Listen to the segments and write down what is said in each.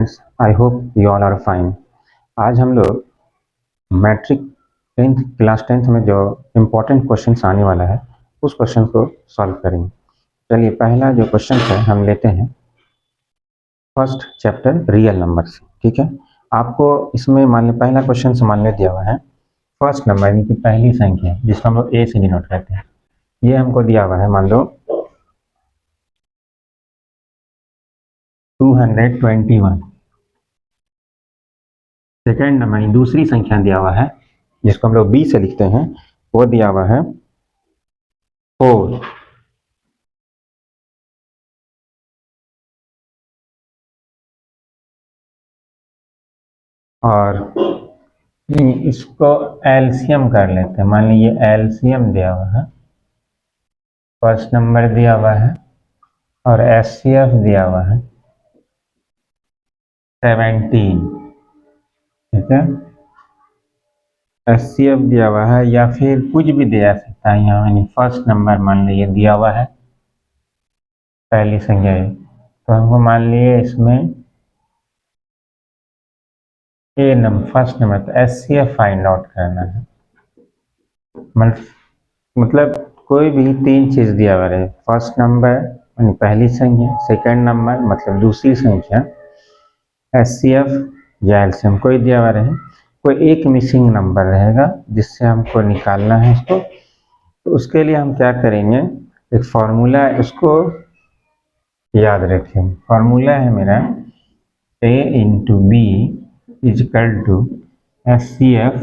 I hope you all are fine. आज हम लोग मैट्रिक क्लास टेंथ में जो इम्पोर्टेंट क्वेश्चन आने वाला है उस क्वेश्चन को सॉल्व करेंगे। चलिए, पहला जो क्वेश्चन है हम लेते हैं फर्स्ट चैप्टर रियल नंबर से। ठीक है, आपको इसमें मान लो पहला क्वेश्चन मान लो दिया हुआ है फर्स्ट नंबर यानी कि पहली संख्या जिसको हम लोग ए से डिनोट करते हैं। ये हमको दिया हुआ है मान लो 221। सेकेंड नंबर दूसरी संख्या दिया हुआ है जिसको हम लोग बी से लिखते हैं, वो दिया हुआ है 4। और इसको एलसीएम कर लेते हैं। मान लीजिए एलसीएम दिया हुआ है, फर्स्ट नंबर दिया हुआ है और एचसीएफ दिया हुआ है 17। ठीक है, एचसीएफ दिया हुआ है या फिर कुछ भी दिया सकता है यहाँ, यानी फर्स्ट नंबर मान लीजिए दिया हुआ है पहली संख्या है, तो हमको मान लिए इसमें ए नंबर फर्स्ट नंबर तो एचसीएफ फाइंड आउट करना है। मतलब कोई भी तीन चीज दिया हुआ है, फर्स्ट नंबर यानी पहली संख्या, सेकंड नंबर मतलब दूसरी संख्या, एचसीएफ या एलसीएम कोई दिया हुआ रहे, कोई एक मिसिंग नंबर रहेगा जिससे हमको निकालना है इसको। तो उसके लिए हम क्या करेंगे, एक फॉर्मूला उसको याद रखें। फॉर्मूला है मेरा A into B equal to H C F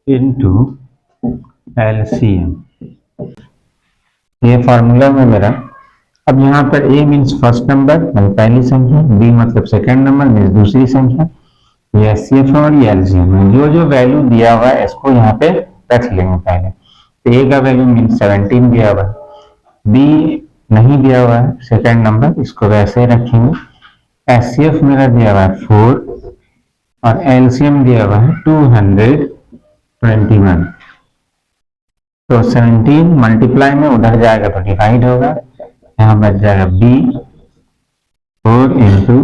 into L C M. ये फॉर्मूला में मेरा। अब यहाँ पर ए मीन्स फर्स्ट नंबर मतलब पहली संख्या, बी मतलब सेकंड नंबर मीन्स दूसरी संख्या, ये एच सी एफ और ये एल सी एम। जो जो वैल्यू दिया हुआ है इसको यहाँ पे रख लेंगे पहले। तो ए का वैल्यू मीन्स 17 दिया हुआ है, बी नहीं दिया हुआ है सेकंड नंबर, इसको वैसे रखेंगे। एच सी एफ मेरा दिया हुआ है 4 और एलसीएम दिया हुआ है 221। तो 17 मल्टीप्लाई में उधर जाएगा तो डिवाइड होगा, यहाँ बच जाएगा बी 4 इंटू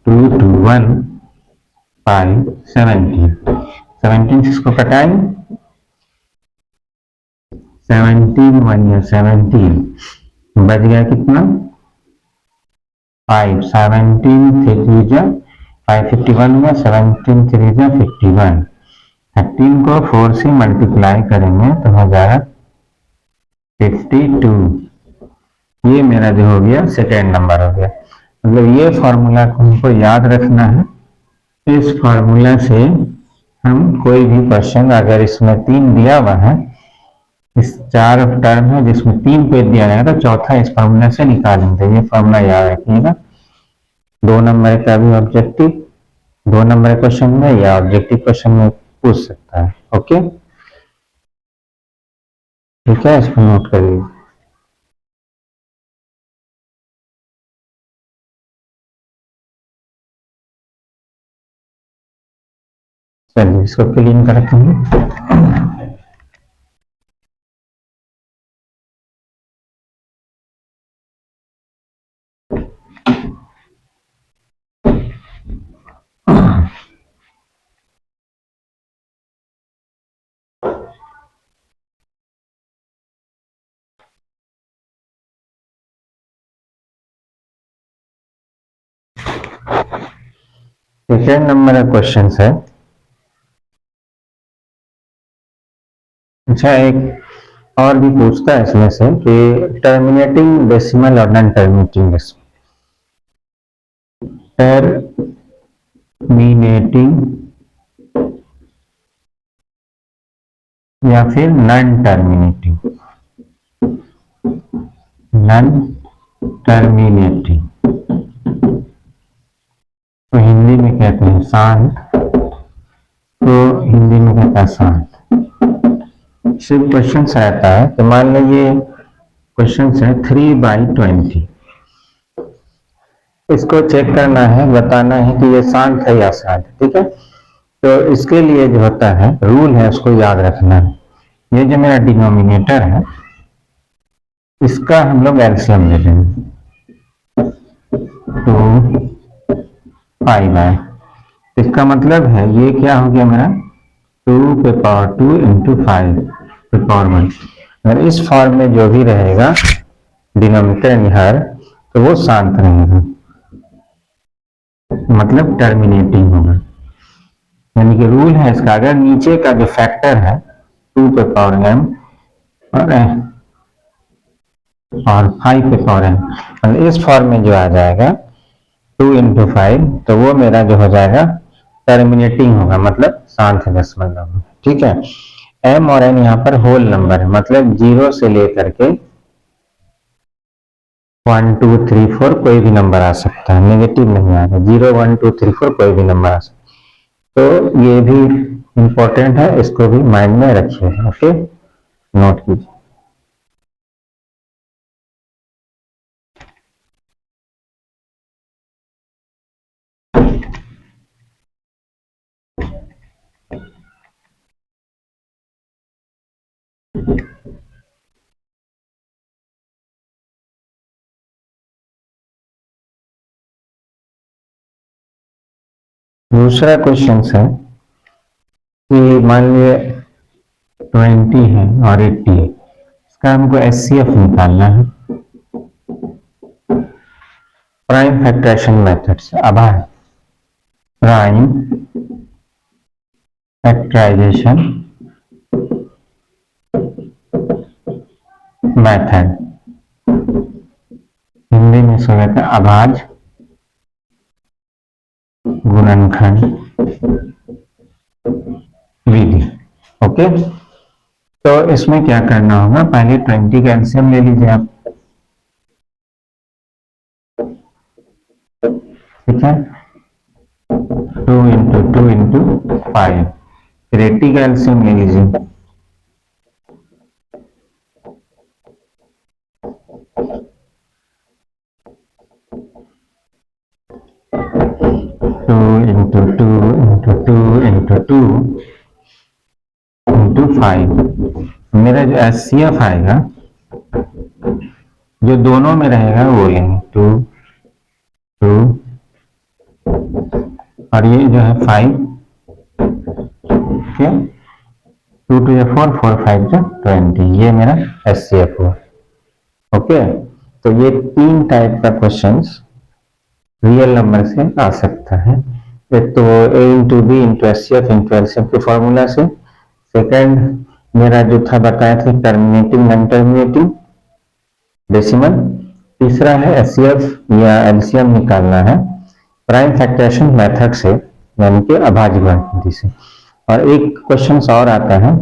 2 टू 1 5 17 से इसको कटाएं, 17 1 या 17 बच गया कितना 5, 17 3 जा 551 हुआ, 17 3 जा 51। 13 को 4 से मल्टीप्लाई करेंगे तो हो जाएगा 52। ये मेरा जो हो गया सेकेंड नंबर हो गया। मतलब ये फॉर्मूला को हमको याद रखना है। इस फॉर्मूला से हम कोई भी क्वेश्चन अगर इसमें 3 दिया हुआ है, इस 4 टर्म है जिसमें 3 पे दिया जाएगा तो चौथा इस फॉर्मूला से निकालेंगे। ये फॉर्मूला याद रखिएगा। 2 नंबर का भी ऑब्जेक्टिव 2 नंबर क्वेश्चन में या ऑब्जेक्टिव क्वेश्चन में पूछ सकता है। ओके, ठीक है, इसको नोट करिए। चलिए इसको क्लीन करते हैं। सेकेंड नंबर का क्वेश्चन है। अच्छा, एक और भी पूछता है इसमें से कि टर्मिनेटिंग डेसिमल और नॉन टर्मिनेटिंग डेसिमल, टर्मिनेटिंग या फिर नॉन टर्मिनेटिंग, नॉन टर्मिनेटिंग तो हिंदी में कहते हैं शांत, तो हिंदी में कहता है शांत। सिर्फ क्वेश्चन रहता है तो मान लीजिए क्वेश्चन है 3/20, इसको चेक करना है, बताना है कि ये शांत है या शांत। ठीक है, तो इसके लिए जो होता है रूल है उसको याद रखना है। ये जो मेरा डिनोमिनेटर है इसका हम लोग एलसीएम ले लेंगे। 2 5 आए। इसका मतलब है ये क्या हो गया मेरा 2 इंटू 5 पे पावर 1। अगर इस फॉर्म में जो भी रहेगा डिनोमिनेटर निहार तो वो शांत रहेगा, मतलब टर्मिनेटिंग होगा। यानी कि रूल है इसका, अगर नीचे का जो फैक्टर है 2 और और 5 मतलब इस फॉर्म में जो आ जाएगा 2 इंटू 5 तो वो मेरा जो हो जाएगा टर्मिनेटिंग होगा, मतलब शांत दशमलव होगा। ठीक है। एम और एन यहाँ पर होल नंबर है, मतलब 0 से लेकर के 1 2 3 4 कोई भी नंबर आ सकता है, नेगेटिव नहीं आएगा। 0 1 2 3 4 कोई भी नंबर आ सकता है। तो ये भी इंपॉर्टेंट है, इसको भी माइंड में रखिए। ओके, नोट कीजिए। दूसरा क्वेश्चन है कि मान लीजिए 20 है और 80 है, इसका हमको एचसीएफ निकालना है। प्राइम फैक्टराइजेशन मेथड से आभार। प्राइम फैक्टराइजेशन मेथड, हिंदी में इसको कहते हैं अभाज्य गुणनखंड विधि। ओके, तो इसमें क्या करना होगा, पहले 20 का एलसीएम ले लीजिए आप। ठीक है, 2 इंटू 5। फिर 80 का एलसीएम ले लीजिए। Two into two into two into two into 5। मेरा जो एचसीएफ आएगा जो दोनों में रहेगा वो लेंगे 2 2 और ये जो है 5। ठीक है, 2 2 या 4 4 5 जो 20, ये मेरा एचसीएफ हुआ। ओके, तो ये 3 टाइप का क्वेश्चंस रियल नंबर से आ सकता है। एक तो A into B into HCF into LCM के फॉर्मूला से। सेकंड मेरा जो था बताया था टर्मिनेटिंग नॉन टर्मिनेटिंग डेसिमल। तीसरा है एचसीएफ या एलसीएम निकालना है प्राइम फैक्टराइजेशन मेथड से, यानी कि अभाज्य विधि से। और एक क्वेश्चन और आता है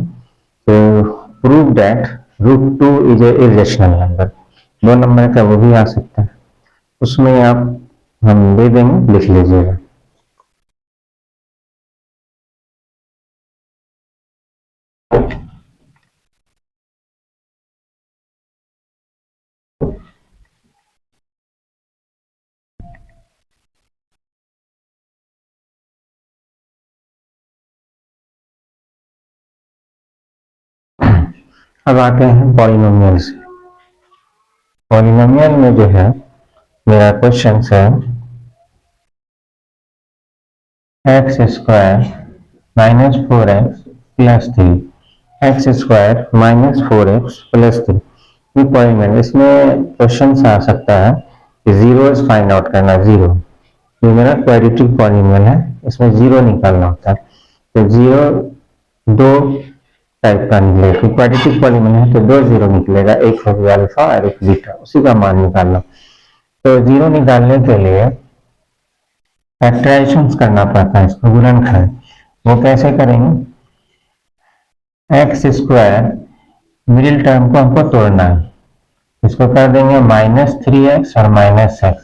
तो prove that √2 is a irrational number. 2 number का वो भी आ सकता है, उसमें आप हम दे देंगे, लिख लीजिएगा। अब आते हैं पॉलिनोमियल से। पॉलिनोमियल में जो है मेरा क्वेश्चन है x square minus 4x plus 3 x square minus 4x plus 3। ये पॉलिनोमियल, इसमें क्वेश्चन आ सकता है कि जीरो फाइंड आउट करना। जीरो, ये मेरा क्वाड्रेटिक पॉलिनोमियल है, इसमें जीरो निकालना होता है। तो जीरो दो टाइप का निकलेगा, क्वाड्रेटिक पॉलिनोमियल है तो 2 जीरो निकलेगा, एक हो गया अल्फा और एक बीटा, उसी का मान निकालना। तो जीरो निकालने के लिए फैक्टराइजेशन करना पड़ता है, इसको गुणनखंड। वो कैसे करेंगे, एक्स स्क्वायर मिडिल टर्म को हमको तोड़ना है, इसको कर देंगे -3x और -x।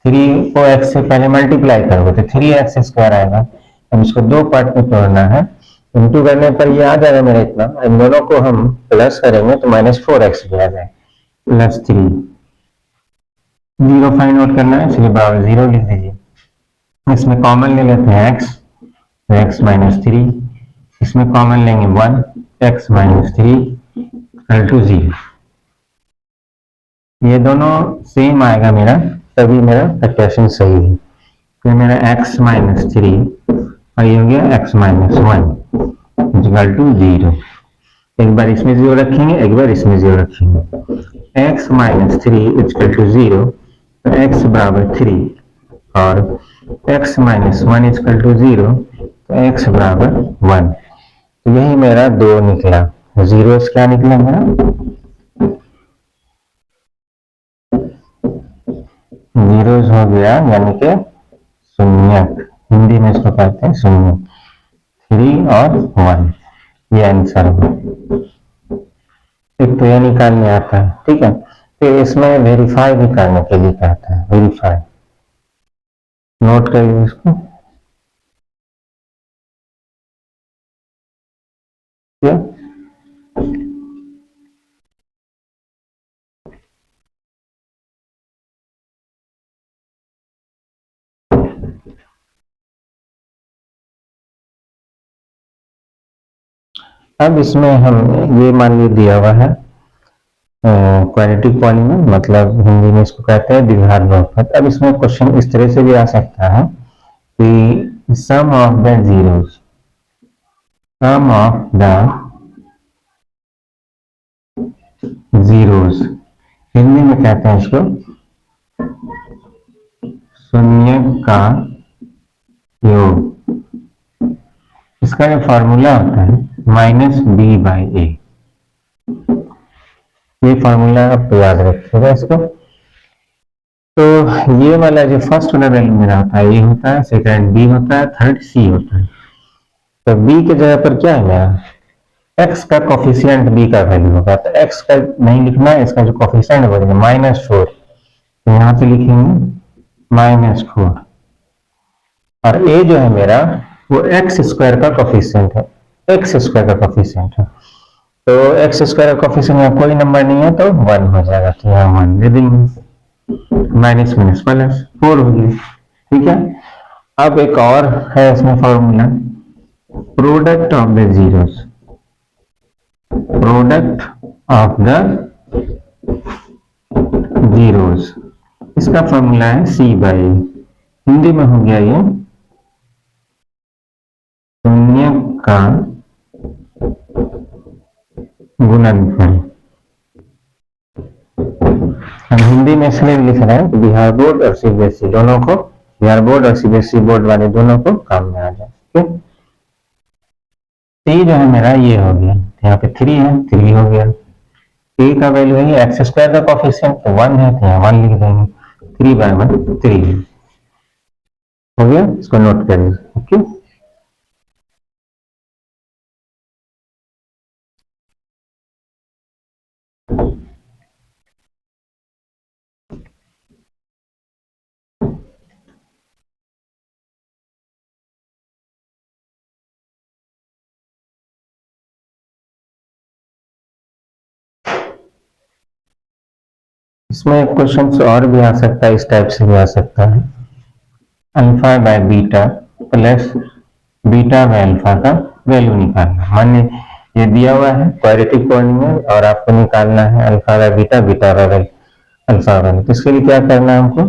3 को x से पहले मल्टीप्लाई करोगे तो 3x स्क्वायर आएगा। अब इसको 2 पार्ट में तोड़ना है, इंटू करने पर ये आ जाएगा मेरा इतना। इन दोनों को हम प्लस करेंगे तो -4x भी आ जाएगा प्लस 3। जीरो फाइंड आउट करना है, इसलिए बराबर जीरो लिख दीजिए। इसमें कॉमन ले लेते हैं x, तो x -3। इसमें कॉमन लेंगे 1, x -3 इक्वल टू 0। ये दोनों सेम आएगा मेरा, तभी मेरा फैक्टराइजेशन सही है। तो मेरा x माइनस थ्री और ये हो गया x minus one equal to zero. एक बार इसमें जीरो रखेंगे, एक बार इसमें जीरो रखेंगे। x minus three equal to zero, तो x बराबर थ्री, और x minus one equal to zero, तो x बराबर वन। तो यही मेरा दो निकला। जीरो क्या निकला मेरा? जीरोस हो गया, यानी कि शून्य, हिंदी में इसको कहते हैं शून्य। थ्री और वन, ये आंसर हो। एक तो ये निकालने आता है, ठीक है। फिर इसमें वेरीफाई भी करने के लिए कहता है, वेरीफाई। नोट करिए इसको। क्या? अब इसमें हम ये मान ली दिया हुआ है क्वाड्रेटिक पॉलीनॉम, मतलब हिंदी में इसको कहते हैं द्विघात बहुपद। अब इसमें क्वेश्चन इस तरह से भी आ सकता है कि sum of the zeros, sum of the zeros, Hindi में कहते हैं इसको शून्य का योग। इसका जो फॉर्मूला होता है माइनस बी बाई ए, ये फॉर्मूला आप याद रखिएगा इसको। तो ये वाला जो फर्स्ट वाला वैल्यू मेरा होता है ये होता है, सेकंड बी होता है, थर्ड सी होता है। तो बी के जगह पर क्या है मेरा? एक्स का कोफिशिएंट बी का वैल्यू होगा, तो एक्स का नहीं लिखना है, इसका जो कोफिशिएंट बनेगा माइनस फोर, तो यहाँ पे लिखेंगे माइनस फोर। और ए जो है मेरा वो एक्स स्क्वायर का कोफिशिएंट है, एक्स स्क्वायर का कोफिशिएंट है। तो एक्स स्क्वायर का कोफिशिएंट में कोई नंबर नहीं है तो वन हो जाएगा, तो यहाँ वन दे देंगे। माइनस माइनस प्लस फोर होगी, ठीक है। अब एक और है इसमें formula, product of the zeros, product of the zeros, इसका फॉर्मूला है सी बाई, हिंदी में हो गया ये शून्य का गुणनफल। हम हिंदी में इसलिए लिख रहे हैं कि बिहार बोर्ड और सीबीएसई दोनों को, बिहार बोर्ड और सीबीएसई बोर्ड वाले दोनों को काम में आ जाए। ठीक, सी जो है मेरा ये हो गया, यहाँ पे थ्री है, थ्री हो गया। ए का वैल्यू है एक्स स्क्वायर का कोफिशिएंट तो वन है, तो यहाँ वन लिख देंगे, थ्री बाय वन थ्री हो गया। इसको नोट करिए। ओके, इसमें क्वेश्चन और भी आ सकता है, इस टाइप से भी आ सकता है, alpha by beta plus beta by alpha का वैल्यू निकालना। मान ये दिया हुआ है क्वाड्रेटिक पॉलिनोमियल और आपको निकालना है alpha by beta, beta by alpha by. तो इसके लिए क्या करना है हमको,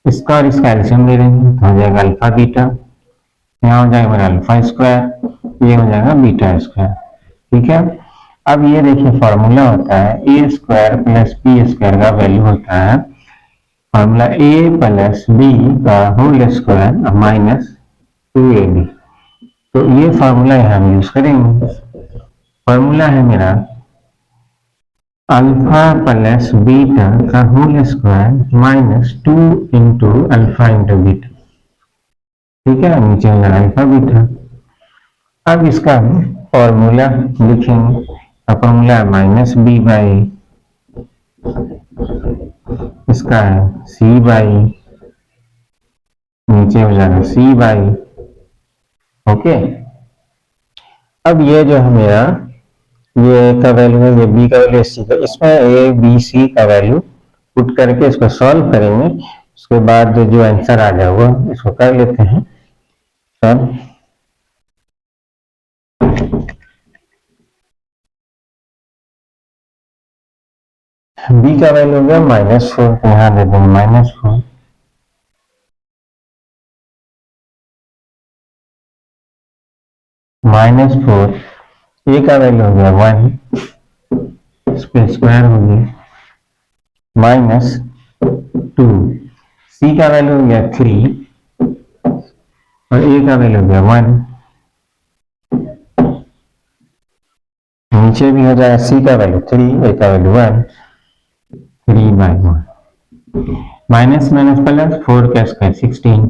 इसका और इसका एल्सियम ले लेंगे, तो हो जाएगा अल्फा बीटा, यहाँ हो जाएगा मेरा अल्फा स्क्वायर, ये हो जाएगा बीटा स्क्वायर। ठीक है। अब ये देखिए फॉर्मूला होता है A square plus B square का वैल्यू होता है फॉर्मूला ए प्लस बी का whole square minus two A B. तो ये फॉर्मूला यहाँ हम यूज करेंगे। फॉर्मूला है मेरा अल्फा प्लस बीटा का whole square minus two into alpha into beta. ठीक है, नीचे हो जाएगा अल्फा बीटा। अब इसका फॉर्मूला लिखेंगे, फॉर्मूला माइनस बी बाई, इसका है सी बाई, नीचे हो जाएगा सी बाई। ओके, अब ये जो है मेरा ये का वैल्यू है, ये बी का वैल्यू सी का, इसमें ए बी सी का वैल्यू पुट करके इसको सॉल्व करेंगे। उसके बाद जो आंसर आ जाएगा इसको कर लेते हैं सॉल्व। बी का वैल्यू हो गया माइनस फोर, यहाँ दे देंगे माइनस फोर, -4, ए का वैल्यू हो गया 1, इसके स्क्वायर हो गया -2, सी का वैल्यू हो गया 3 और ए का वैल्यू हो गया 1। नीचे भी हो जाएगा सी का वैल्यू 3, ए का वैल्यू 1, 3/1। माइनस माइनस प्लस 4 का स्क्वायर 16,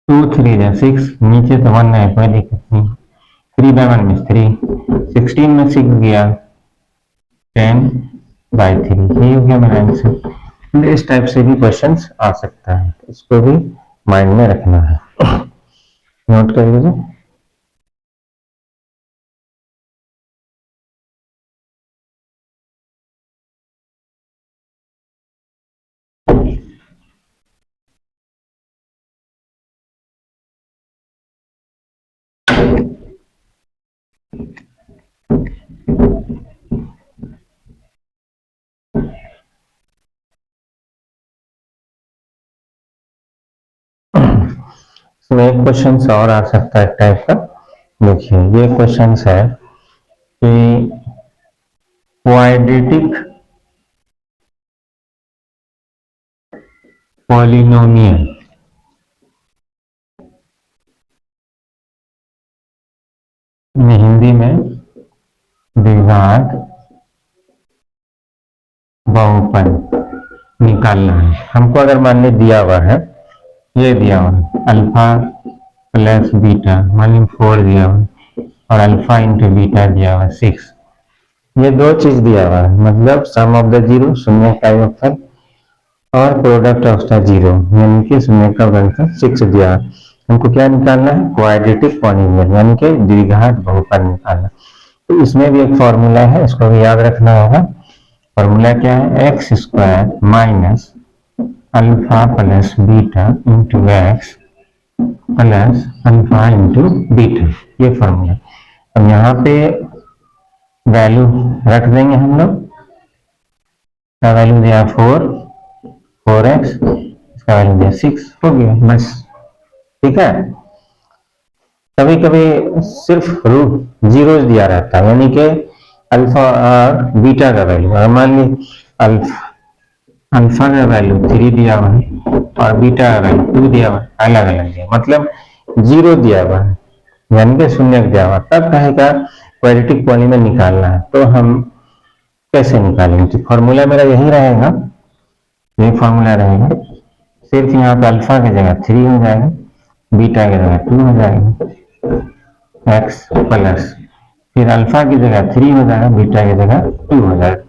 2 3 जा 6, नीचे तो 1 है कोई दिक्कत नहीं, 3/1 में 3, 16 में 6 गया 10/3, यही हो गया मेरा आंसर। इस टाइप से भी क्वेश्चंस आ सकता है, इसको भी माइंड में रखना है, नोट कर लीजिए। इसमें एक क्वेश्चन और आ सकता है टाइप का। देखिए ये क्वेश्चन है कि क्वाड्रेटिक पॉलिनोमियल हिंदी में द्विघात बहुपद निकालना है हमको। अगर मान ली दिया हुआ है, ये दिया हुआ है अल्फा प्लस बीटा, मान ली 4 दिया हुआ है और अल्फा इंटू बीटा दिया हुआ है 6, ये दो चीज दिया हुआ है, मतलब सम ऑफ द जीरो शून्य का योगफल और प्रोडक्ट ऑफ द जीरो यानी कि शून्य का वर्गफल 6 दिया है। हमको क्या निकालना है? क्वाड्रेटिक पॉलिनोमियल यानी कि द्विघात बहुपद निकालना। तो इसमें भी एक फॉर्मूला है, इसको भी याद रखना होगा। फॉर्मूला क्या है? X square minus alpha plus beta into x plus alpha into beta, ये फॉर्मूला। अब यहाँ पे वैल्यू रख देंगे हम लोग, का वैल्यू दिया 4x, इसका वैल्यू दिया 6, हो गया बस। ठीक है, कभी कभी सिर्फ रूट जीरो दिया रहता है, यानी कि अल्फा और बीटा का वैल्यू, मान ली अल्फा का वैल्यू 3 दिया हुआ है और बीटा का वैल्यू 2 दिया हुआ है, अलग अलग दिया, मतलब जीरो दिया हुआ है यानी कि शून्य दिया हुआ, तब कहेगा क्वाड्रेटिक पॉलिनोमियल निकालना है। तो हम कैसे निकालेंगे? तो फॉर्मूला मेरा यही रहेगा, ये फॉर्मूला रहेगा, सिर्फ यहाँ पे अल्फा की जगह 3 हो जाएगा, बीटा की जगह 2 हो जाएगा, एक्स प्लस फिर अल्फा की जगह 3 हो जाएगा, बीटा की जगह 2 हो जाएगा।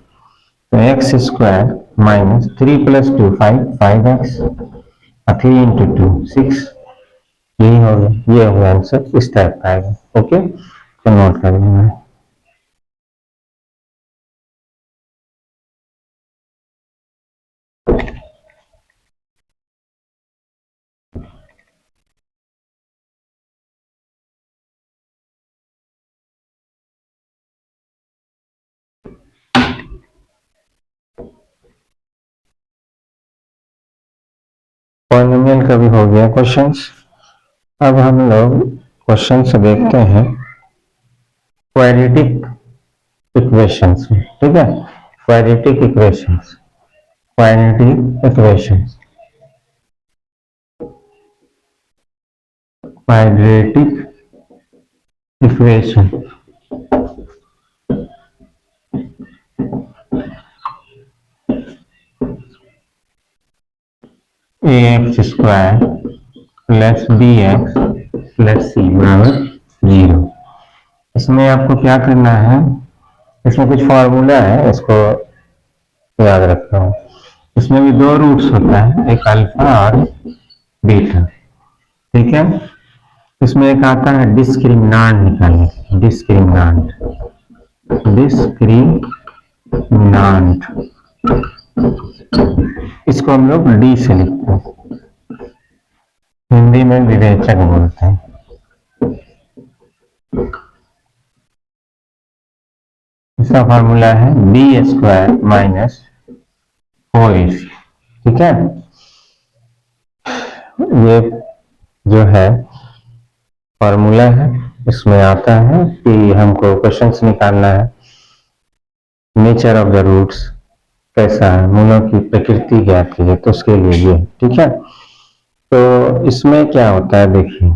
तो x square minus 3 plus 2 5x और 3 इंटू 2 6, यही हो गया, ये हो गया आंसर, इस टाइप का आएगा। ओके, तो नोट कर लेंगे। पॉलिनोमियल का भी हो गया क्वेश्चंस। अब हम लोग क्वेश्चन से देखते हैं क्वाड्रेटिक इक्वेशंस में। ठीक है, quadratic equations, quadratic equations, quadratic equation. A x square plus b x plus c बराबर 0। इसमें आपको क्या करना है? इसमें कुछ फॉर्मूला है, इसको याद रखता हूँ। इसमें भी दो रूट्स होता है, एक अल्फा और बीटा। ठीक है, इसमें एक आता है डिस्क्रिमिनांट निकालने, डिस्क्रिमिनांट, डिस्क्रिमिनांट, इसको हम लोग डी से लिखते हैं, हिंदी में विवेचक बोलते हैं। इसका फॉर्मूला है बी स्क्वायर माइनस 4ac। ठीक है, ये जो है फॉर्मूला है, इसमें आता है कि हमको क्वेश्चंस निकालना है, नेचर ऑफ द रूट्स कैसा है, मूलों की प्रकृति क्या है, तो उसके लिए ये ठीक है। तो इसमें क्या होता है देखिए,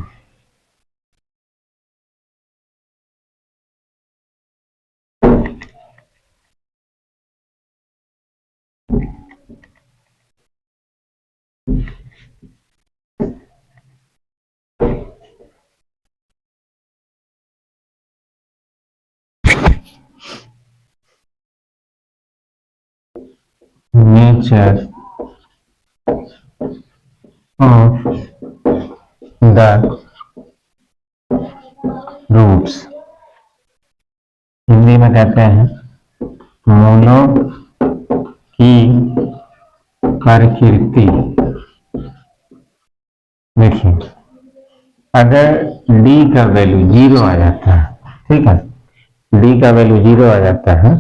nature of the roots Hindi में कहते हैं मूलों की प्रकृति। देखिए, अगर d का वैल्यू 0 आ जाता है, ठीक है, d का वैल्यू 0 आ जाता है,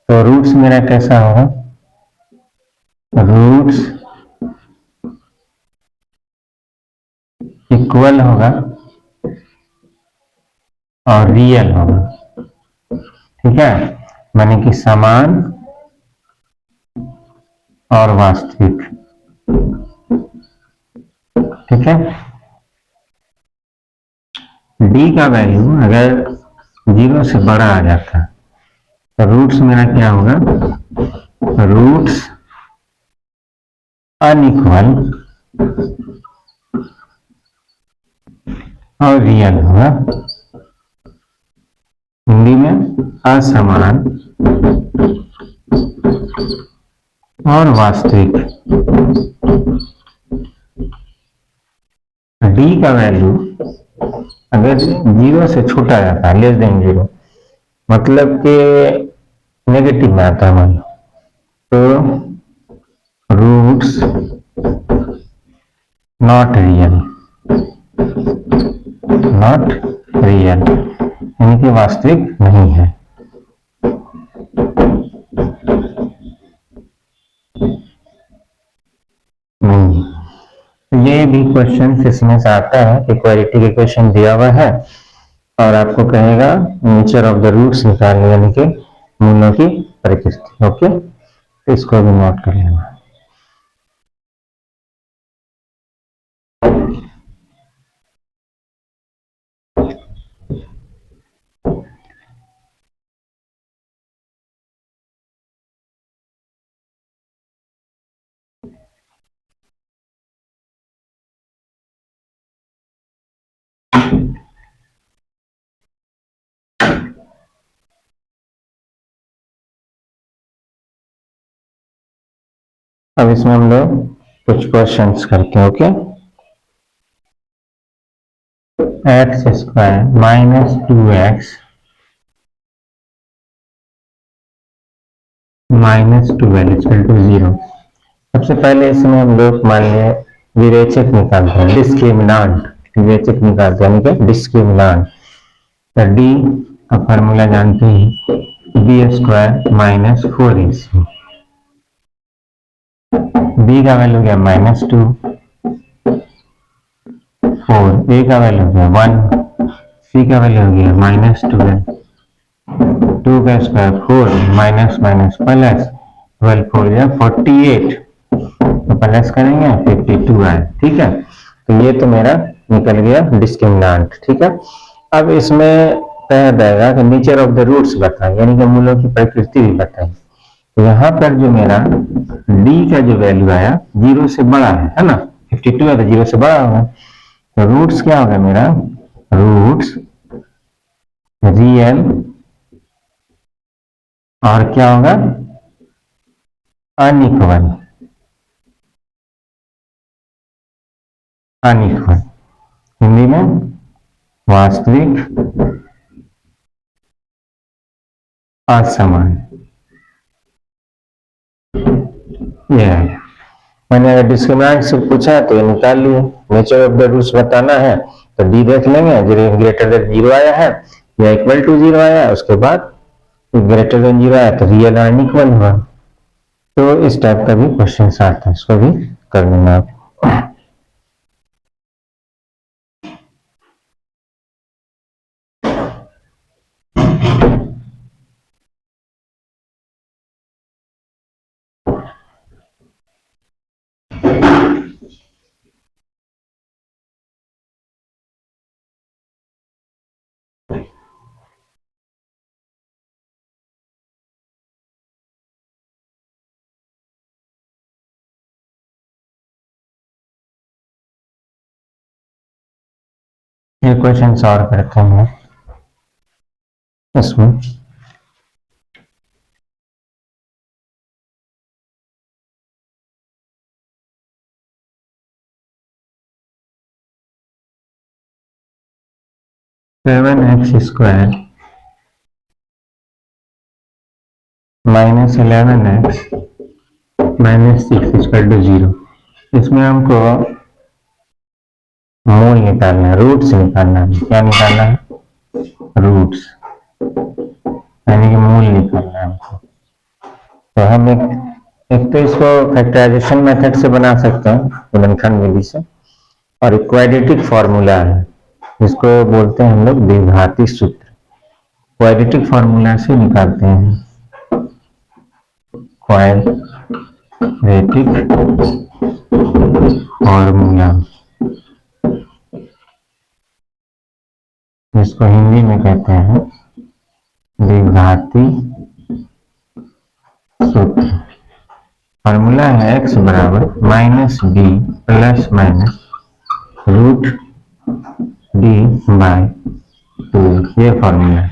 तो रूट्स मेरा कैसा होगा, रूट्स इक्वल होगा और रियल होगा, ठीक है, माने कि समान और वास्तविक, ठीक है। d का वैल्यू अगर 0 से बड़ा आ जाता है तो रूट्स मेरा क्या होगा, रूट्स अनइक्वल और रियल होगा, हिंदी में असमान और वास्तविक। d का वैल्यू अगर 0 से छोटा जाता है, लेस देन 0, मतलब कि नेगेटिव में आता है मान लो, तो roots not real, not real यानी कि वास्तविक नहीं है। नहीं, ये भी क्वेश्चन इसमें से आता है कि क्वालिटी के क्वेश्चन दिया हुआ है और आपको कहेगा नेचर ऑफ द रूट्स निकालने, यानी कि मूलों की प्रकृति। ओके, तो इसको भी नोट कर लेना। अब इसमें हम लोग कुछ क्वेश्चंस करते हैं। Okay, x square minus 2x minus 12 equal to 0। सबसे पहले इसमें हम लोग मान लिया विवेचक निकालते हैं, डिस्क्रिमिनांट, विवेचक निकालते हैं, यानी कि डिस्क्रिमिनांट। तो डी का फॉर्मूला जानते हैं, b square minus 4ac, b का वैल्यू गया -2, 4, ए का वैल्यू गया 1, सी का वैल्यू हो गया -12, 2 का स्क्वायर 4 माइनस माइनस प्लस 12, 4 या 48, तो प्लस करेंगे 52 आए, ठीक है। तो ये तो मेरा निकल गया डिस्क्रिमिनांट, ठीक है। अब इसमें कहा जाएगा कि नेचर ऑफ द रूट्स बताएं, यानी कि मूलों की प्रकृति भी बताएं। तो यहाँ पर जो मेरा d का जो वैल्यू आया 0 से बड़ा है ना, 52 है तो 0 से बड़ा होगा, तो रूट्स क्या होगा मेरा, रूट्स रियल और क्या होगा, अनइक्वल, अनइक्वल हिंदी में वास्तविक असमान। ये है, मैंने अगर डिस्क्रिमिनेंट से पूछा तो ये निकाल लिए। नेचर ऑफ द रूट्स बताना है तो डी देख लेंगे, ग्रेटर देन 0 आया है या इक्वल टू 0 आया है, उसके बाद ग्रेटर देन 0 आया तो रियल और अनइक्वल हुआ। तो इस टाइप का भी क्वेश्चन आता है, इसको भी कर लेना आप। ये क्वेश्चन सॉल्व करते हैं इसमें। Seven x square minus 11x minus 6 equal to 0। इसमें हमको मूल निकालना है, रूट्स निकालना है। क्या निकालना है? रूट्स, यानी कि मूल निकालना है हमको। तो हम एक तो इसको फैक्टराइजेशन मेथड से बना सकते हैं, गुणनखंड विधि से, और क्वाड्रेटिक फॉर्मूला है जिसको बोलते हैं हम लोग द्विघाती सूत्र। क्वाड्रेटिक फॉर्मूला से निकालते हैं, क्वाड्रेटिक फॉर्मूला, जिसको हिंदी में कहते हैं द्विघाती सूत्र। फॉर्मूला है x बराबर minus b plus minus root d by 2। ये फॉर्मूला है,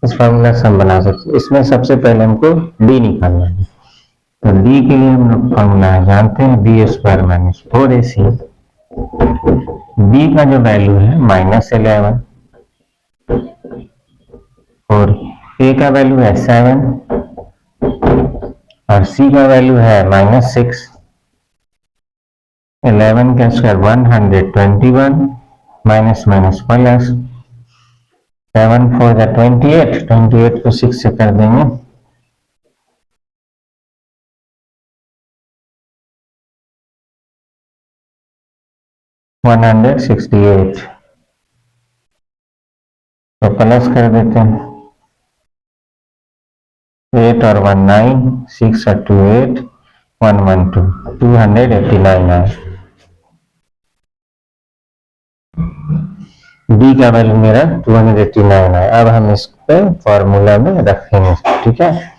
इस फॉर्मूला से हम बना सकते हैं। इसमें सबसे पहले हमको d निकालना है, तो d के लिए हम लोग फॉर्मूला जानते हैं, b square minus 4ac। b का जो वैल्यू है -11 और a का वैल्यू है 7 और c का वैल्यू है -6। 11 का स्क्वायर 121 माइनस माइनस प्लस 7 4 का 28 को 6 से कर देंगे 168। तो प्लस कर देते हैं 8 और 1 9, 6 और 2 8, 112 289 आए। b का वैल्यू मेरा 289 है। अब हम इस पे फॉर्मूला में रखेंगे, ठीक है।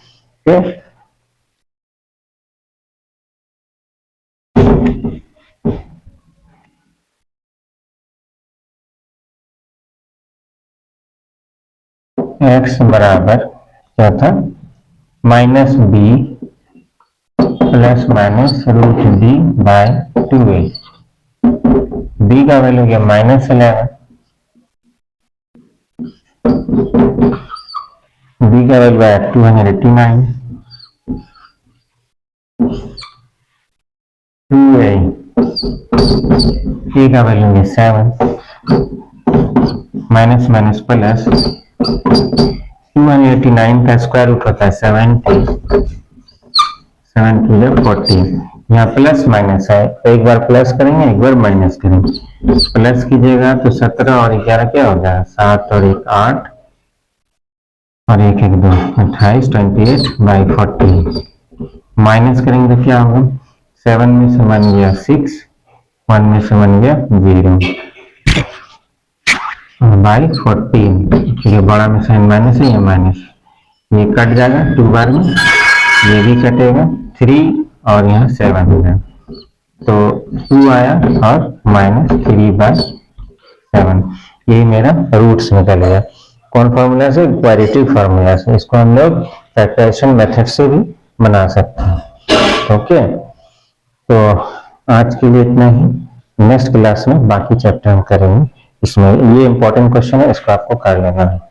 x बराबर क्या था? Minus b plus minus root d by 2a। b का वैल्यू क्या? -11। b का वैल्यू है 289। 2a, a का वैल्यू है 7 माइनस माइनस प्लस 289 का स्क्वायर रूट होता है 70, 7 2 14। यहाँ प्लस माइनस है, तो एक बार प्लस करेंगे एक बार माइनस करेंगे। प्लस कीजिएगा तो 17 और 11 क्या हो जाएगा? 7 और 1 8 और 1 1 2 28 28 बाई 40। माइनस करेंगे तो क्या होगा? 7 में से 1 गया 6, 1 में से 1 गया 0 बाई 14। ये बड़ा में साइन माइनस है, ये माइनस, ये कट जाएगा 2 बार में, ये भी कटेगा 3 और यहाँ 7 हो जाएगा, तो 2 आया और -3/7। ये मेरा रूट्स निकलेगा। कौन फॉर्मूला से? क्वाड्रेटिक फॉर्मूला से। इसको हम लोग फैक्टराइजेशन मेथड से भी बना सकते हैं। ओके, तो आज के लिए इतना ही। नेक्स्ट क्लास में बाकी चैप्टर हम करेंगे। इसमें ये इंपॉर्टेंट क्वेश्चन है, इसको आपको कर लेना है।